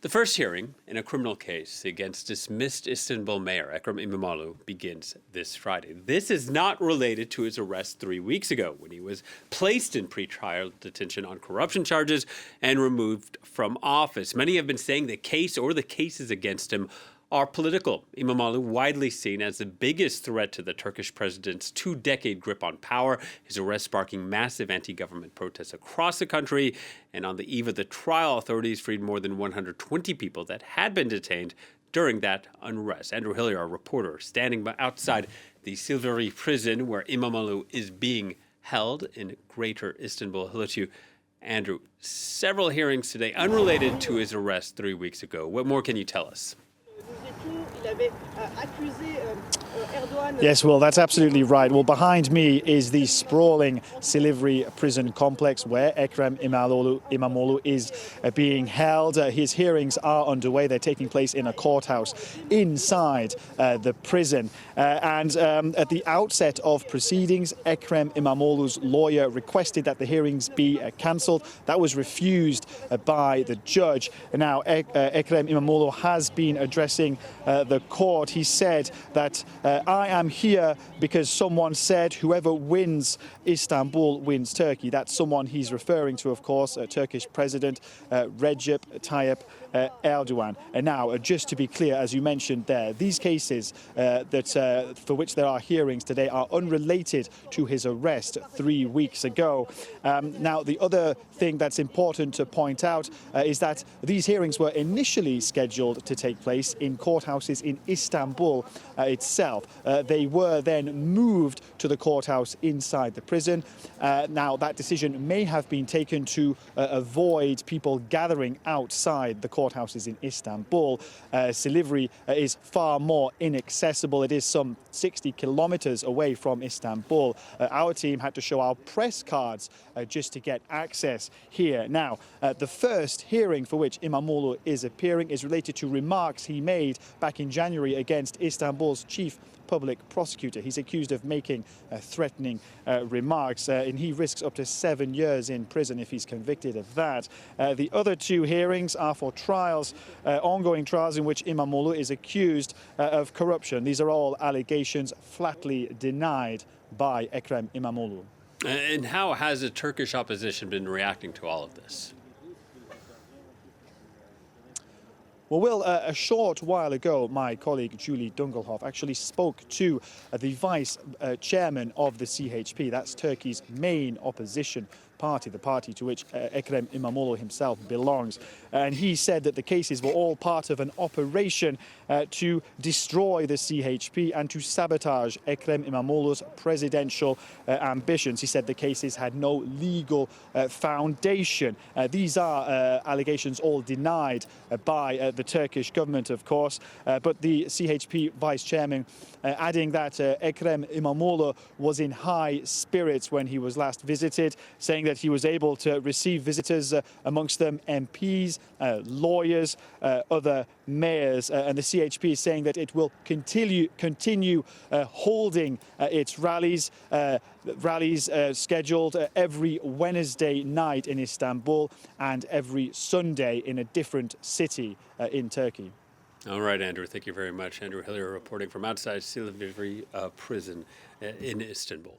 The first hearing in a criminal case against dismissed Istanbul Mayor Ekrem Imamoglu begins this Friday. This is not related to his arrest 3 weeks ago when he was placed in pretrial detention on corruption charges and removed from office. Many have been saying the case or the cases against him are political. Imamoglu, widely seen as the biggest threat to the Turkish president's two-decade grip on power, his arrest sparking massive anti-government protests across the country. And on the eve of the trial, authorities freed more than 120 people that had been detained during that unrest. Andrew Hilliar, a reporter, standing outside the Silivri prison where Imamoglu is being held in Greater Istanbul. Hello to you, Andrew. Several hearings today unrelated to his arrest 3 weeks ago. What more can you tell us? Yes, well, that's absolutely right. Well, behind me is the sprawling Silivri prison complex where Ekrem Imamoglu is being held. His hearings are underway. They're taking place in a courthouse inside the prison. And at the outset of proceedings, Ekrem Imamoglu's lawyer requested that the hearings be cancelled. That was refused by the judge. Now, Ekrem Imamoglu has been addressing the court. He said that I am here because someone said whoever wins Istanbul wins Turkey. That's someone he's referring to, of course, Turkish President Recep Tayyip Erdogan. And now, just to be clear, as you mentioned there, these cases for which there are hearings today are unrelated to his arrest 3 weeks ago. Now, the other thing that's important to point out is that these hearings were initially scheduled to take place in courthouses in Istanbul itself. They were then moved to the courthouse inside the prison. Now, that decision may have been taken to avoid people gathering outside the courthouses in Istanbul. Silivri is far more inaccessible. It is some 60 kilometers away from Istanbul. Our team had to show our press cards just to get access here. Now, the first hearing for which Imamoglu is appearing is related to remarks he made back in January against Istanbul's chief public prosecutor. He's accused of making threatening remarks, and he risks up to 7 years in prison if he's convicted of that. The other two hearings are for trials, ongoing trials in which Imamoglu is accused of corruption. These are all allegations flatly denied by Ekrem Imamoglu. And how has the Turkish opposition been reacting to all of this? Well, Will, a short while ago, my colleague Julie Dungelhoff actually spoke to the vice chairman of the CHP. That's Turkey's main opposition party, the party to which Ekrem Imamoglu himself belongs. And he said that the cases were all part of an operation to destroy the CHP and to sabotage Ekrem Imamoglu's presidential ambitions. He said the cases had no legal foundation. These are allegations all denied by the Turkish government, of course, but the CHP vice chairman adding that Ekrem Imamoglu was in high spirits when he was last visited, saying that he was able to receive visitors, amongst them MPs, lawyers, other mayors, and the CHP is saying that it will continue holding its rallies scheduled every Wednesday night in Istanbul and every Sunday in a different city in Turkey. All right, Andrew, thank you very much. Andrew Hilliar reporting from outside Silivri prison in Istanbul.